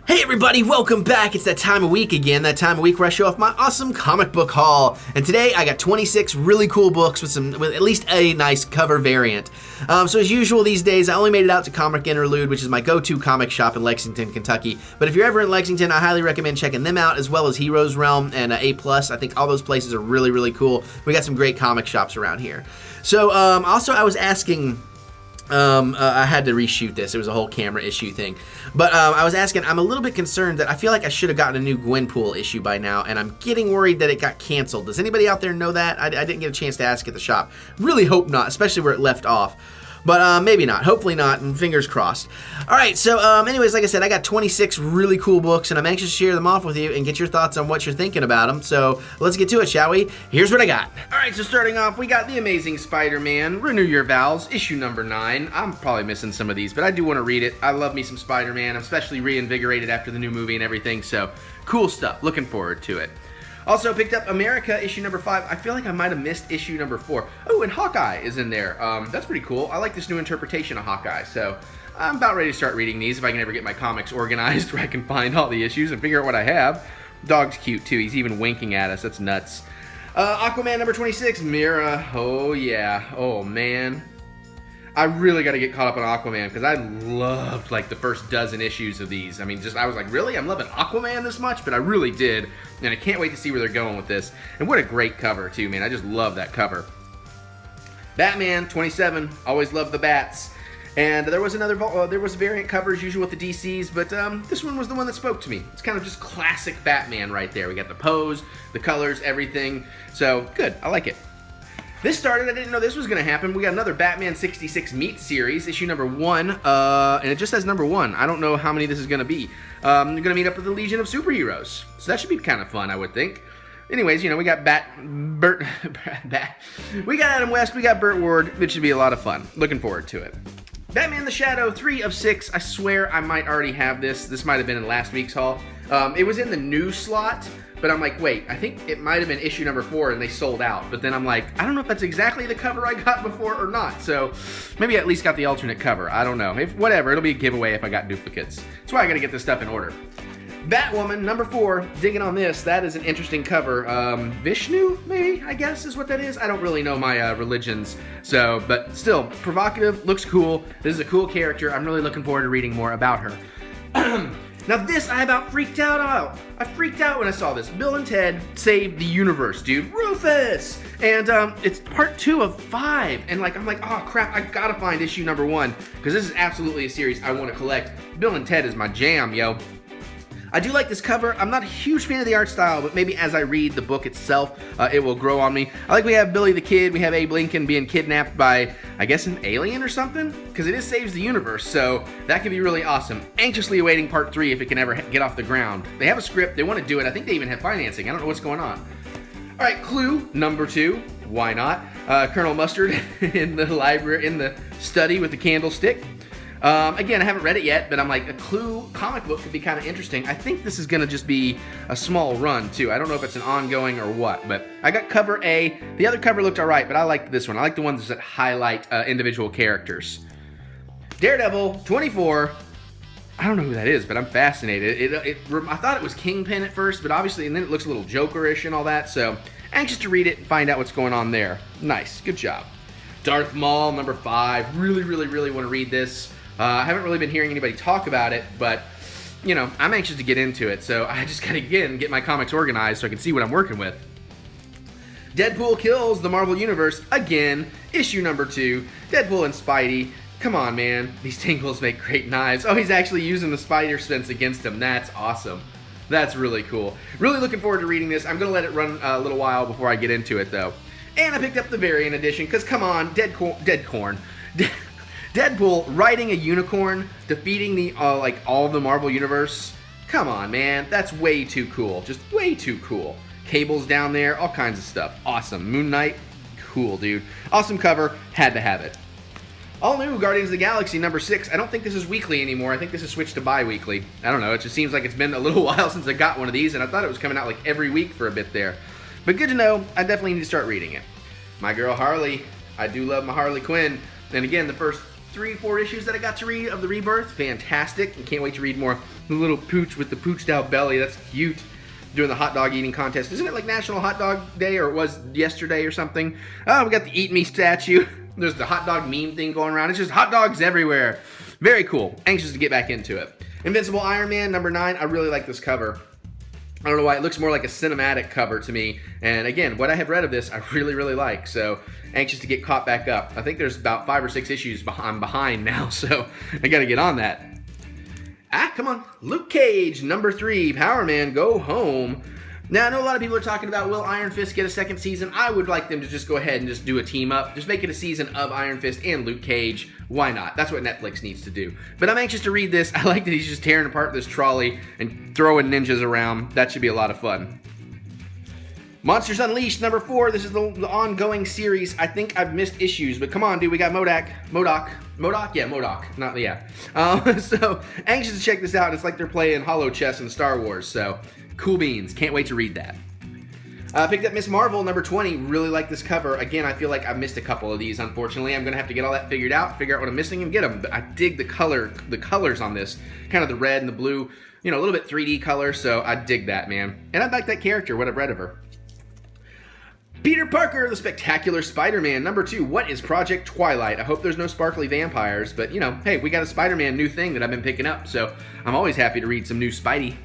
Hey everybody, welcome back. It's that time of week again, that time of week where I show off my awesome comic book haul. And today I got 26 really cool books with at least a nice cover variant. So as usual these days, I only made it out to Comic Interlude, which is my go-to comic shop in Lexington, Kentucky. But if you're ever in Lexington, I highly recommend checking them out, as well as Heroes Realm and A+. I think all those places are really, really cool. We got some great comic shops around here. So also I was asking... I had to reshoot this. It was a whole camera issue thing. But I was asking, I'm a little bit concerned that I feel like I should have gotten a new Gwenpool issue by now, and I'm getting worried that it got canceled. Does anybody out there know that? I didn't get a chance to ask at the shop. Really hope not, especially where it left off. But maybe not. Hopefully not, and fingers crossed. Alright, so anyways, like I said, I got 26 really cool books, and I'm anxious to share them off with you and get your thoughts on what you're thinking about them. So let's get to it, shall we? Here's what I got. Alright, so starting off, we got The Amazing Spider-Man, Renew Your Vows, issue number 9. I'm probably missing some of these, but I do want to read it. I love me some Spider-Man. I'm especially reinvigorated after the new movie and everything, so cool stuff. Looking forward to it. Also picked up America, issue number 5. I feel like I might have missed issue number 4. Oh, and Hawkeye is in there. That's pretty cool. I like this new interpretation of Hawkeye, so I'm about ready to start reading these if I can ever get my comics organized where I can find all the issues and figure out what I have. Dog's cute, too. He's even winking at us. That's nuts. Aquaman number 26, Mira. Oh, yeah. Oh, man. I really got to get caught up on Aquaman because I loved like the first dozen issues of these. I mean, I was like, really? I'm loving Aquaman this much? But I really did. And I can't wait to see where they're going with this. And what a great cover, too, man. I just love that cover. Batman 27. Always love the bats. And there was variant cover as usual with the DCs, but this one was the one that spoke to me. It's kind of just classic Batman right there. We got the pose, the colors, everything. So, good. I like it. This started, I didn't know this was going to happen. We got another Batman 66 Meet series, issue number 1, and it just says number 1. I don't know how many this is going to be. They're going to meet up with the Legion of Superheroes, so that should be kind of fun, I would think. Anyways, you know, we got we got Adam West, we got Burt Ward, which should be a lot of fun. Looking forward to it. Batman the Shadow, 3 of 6. I swear I might already have this. This might have been in last week's haul. It was in the new slot, but I'm like, wait, I think it might have been issue number 4 and they sold out. But then I'm like, I don't know if that's exactly the cover I got before or not. So maybe I at least got the alternate cover. I don't know. Whatever, it'll be a giveaway if I got duplicates. That's why I gotta get this stuff in order. Batwoman, number 4, digging on this. That is an interesting cover. Vishnu, maybe, I guess is what that is. I don't really know my religions, so, but still, provocative, looks cool. This is a cool character. I'm really looking forward to reading more about her. Now this, I about freaked out. I freaked out when I saw this. Bill and Ted Save the Universe, dude. Rufus! And it's part 2 of 5. And like, I'm like, oh crap, I gotta find issue number 1. Because this is absolutely a series I want to collect. Bill and Ted is my jam, yo. I do like this cover. I'm not a huge fan of the art style, but maybe as I read the book itself, it will grow on me. I like we have Billy the Kid, we have Abe Lincoln being kidnapped by, I guess, an alien or something? Because it is Saves the Universe, so that could be really awesome. Anxiously awaiting part 3 if it can ever get off the ground. They have a script, they want to do it. I think they even have financing. I don't know what's going on. All right, Clue, number 2. Why not? Colonel Mustard in the library, in the study with the candlestick. Again, I haven't read it yet, but I'm like, a Clue comic book could be kind of interesting. I think this is going to just be a small run, too. I don't know if it's an ongoing or what, but I got cover A. The other cover looked all right, but I like this one. I like the ones that highlight individual characters. Daredevil, 24. I don't know who that is, but I'm fascinated. I thought it was Kingpin at first, but obviously, and then it looks a little Joker-ish and all that, so anxious to read it and find out what's going on there. Nice. Good job. Darth Maul, number 5. Really, really, really want to read this. I haven't really been hearing anybody talk about it, but, you know, I'm anxious to get into it, so I just gotta, again, get my comics organized so I can see what I'm working with. Deadpool kills the Marvel Universe again, issue number 2. Deadpool and Spidey. Come on, man. These tingles make great knives. Oh, he's actually using the spider sense against him. That's awesome. That's really cool. Really looking forward to reading this. I'm gonna let it run a little while before I get into it, though. And I picked up the variant edition, because come on, Deadpool riding a unicorn, defeating the like all of the Marvel Universe. Come on, man. That's way too cool. Just way too cool. Cable's down there, all kinds of stuff. Awesome. Moon Knight, cool, dude. Awesome cover, had to have it. All new Guardians of the Galaxy number 6. I don't think this is weekly anymore. I think this is switched to bi-weekly. I don't know. It just seems like it's been a little while since I got one of these, and I thought it was coming out like every week for a bit there. But good to know. I definitely need to start reading it. My girl Harley. I do love my Harley Quinn. And again, the first 3-4 issues that I got to read of the Rebirth, fantastic, and can't wait to read more. The little pooch with the pooched out belly. That's cute. Doing the hot dog eating contest. Isn't it like National Hot Dog Day, or it was yesterday or something? Oh, we got the Eat Me statue. There's the hot dog meme thing going around. It's just hot dogs everywhere. Very cool. Anxious to get back into it. Invincible Iron Man, number 9. I really like this cover. I don't know why, it looks more like a cinematic cover to me. And again, what I have read of this, I really, really like. So, anxious to get caught back up. I think there's about 5 or 6 issues I'm behind now, so I gotta get on that. Ah, come on. Luke Cage, number 3. Power Man, go home. Now, I know a lot of people are talking about, will Iron Fist get a second season? I would like them to just go ahead and just do a team up. Just make it a season of Iron Fist and Luke Cage. Why not? That's what Netflix needs to do. But I'm anxious to read this. I like that he's just tearing apart this trolley and throwing ninjas around. That should be a lot of fun. Monsters Unleashed, number 4. This is the ongoing series. I think I've missed issues, but come on, dude. We got MODOK. Yeah, MODOK. Not, yeah. So, anxious to check this out. It's like they're playing Hollow Chess in Star Wars, so cool beans. Can't wait to read that. Picked up Miss Marvel, number 20. Really like this cover. Again, I feel like I missed a couple of these, unfortunately. I'm going to have to get all that figured out, figure out what I'm missing, and get them. But I dig the colors on this. Kind of the red and the blue. You know, a little bit 3D color, so I dig that, man. And I like that character, what I've read of her. Peter Parker, the Spectacular Spider-Man, number 2. What is Project Twilight? I hope there's no sparkly vampires, but, you know, hey, we got a Spider-Man new thing that I've been picking up, so I'm always happy to read some new Spidey.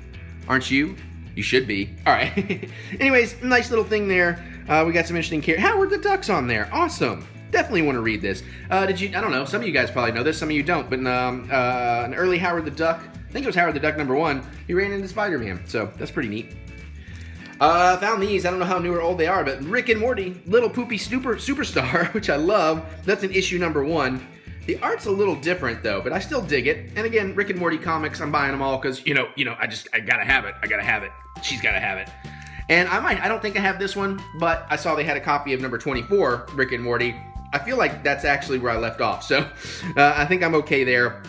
Aren't you? You should be. All right. Anyways, nice little thing there. We got some interesting characters. Howard the Duck's on there. Awesome. Definitely want to read this. I don't know, some of you guys probably know this, some of you don't, but an early Howard the Duck, I think it was Howard the Duck number 1, he ran into Spider-Man, so that's pretty neat. Found these. I don't know how new or old they are, but Rick and Morty, Little Poopy Superstar, which I love. That's an issue number 1. The art's a little different though, but I still dig it. And again, Rick and Morty comics, I'm buying them all because I gotta have it. I gotta have it. She's gotta have it. And I don't think I have this one, but I saw they had a copy of number 24, Rick and Morty. I feel like that's actually where I left off, so I think I'm okay there.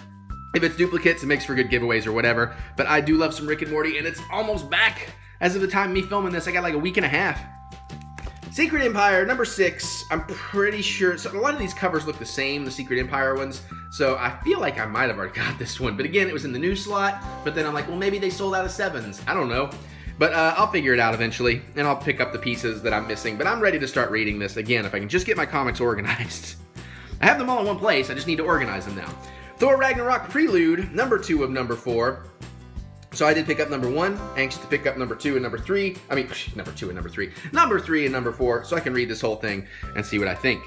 If it's duplicates, it makes for good giveaways or whatever. But I do love some Rick and Morty, and it's almost back. As of the time of me filming this, I got like a week and a half. Secret Empire, number 6. I'm pretty sure, so a lot of these covers look the same, the Secret Empire ones, so I feel like I might have already got this one. But again, it was in the new slot, but then I'm like, well, maybe they sold out of 7s. I don't know. But I'll figure it out eventually, and I'll pick up the pieces that I'm missing. But I'm ready to start reading this again, if I can just get my comics organized. I have them all in one place, I just need to organize them now. Thor Ragnarok Prelude, number 2 of number 4. So I did pick up number 1, anxious to pick up number 2 and number 3. I mean, number 2 and number 3. Number 3 and number 4, so I can read this whole thing and see what I think.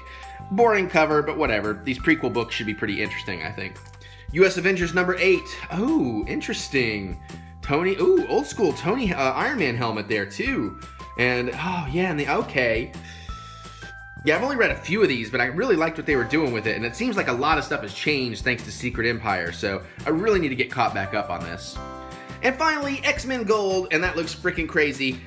Boring cover, but whatever. These prequel books should be pretty interesting, I think. U.S. Avengers number 8. Oh, interesting. Tony, old school Tony Iron Man helmet there too. And, oh yeah, and okay. Yeah, I've only read a few of these, but I really liked what they were doing with it. And it seems like a lot of stuff has changed thanks to Secret Empire, so I really need to get caught back up on this. And finally, X-Men Gold, and that looks freaking crazy.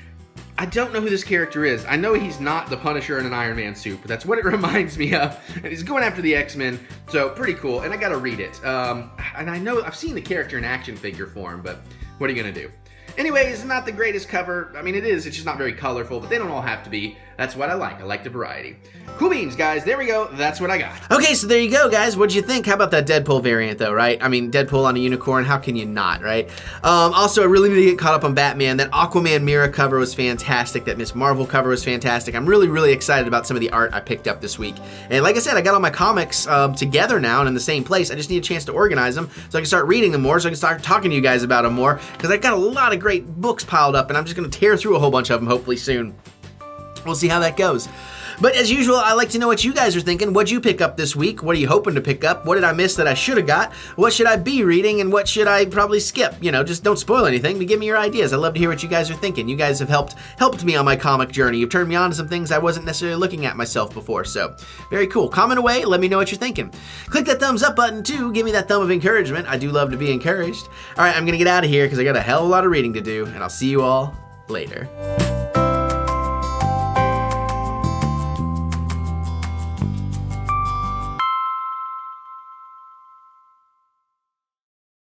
I don't know who this character is. I know he's not the Punisher in an Iron Man suit, but that's what it reminds me of. And he's going after the X-Men, so pretty cool, and I gotta read it. And I know I've seen the character in action figure form, but what are you gonna do? Anyways, not the greatest cover. I mean, it is. It's just not very colorful, but they don't all have to be. That's what I like. I like the variety. Cool beans, guys. There we go. That's what I got. Okay, so there you go, guys. What'd you think? How about that Deadpool variant, though, right? I mean, Deadpool on a unicorn. How can you not, right? Also, I really need to get caught up on Batman. That Aquaman Mira cover was fantastic. That Miss Marvel cover was fantastic. I'm really, really excited about some of the art I picked up this week. And like I said, I got all my comics together now and in the same place. I just need a chance to organize them so I can start reading them more, so I can start talking to you guys about them more, because I've got a lot of great books piled up, and I'm just going to tear through a whole bunch of them hopefully soon. We'll see how that goes. But as usual, I like to know what you guys are thinking. What'd you pick up this week? What are you hoping to pick up? What did I miss that I should have got? What should I be reading, and what should I probably skip? You know, just don't spoil anything, but give me your ideas. I love to hear what you guys are thinking. You guys have helped me on my comic journey. You've turned me on to some things I wasn't necessarily looking at myself before, so very cool. Comment away. Let me know what you're thinking. Click that thumbs up button, too. Give me that thumb of encouragement. I do love to be encouraged. All right, I'm going to get out of here because I got a hell of a lot of reading to do, and I'll see you all later.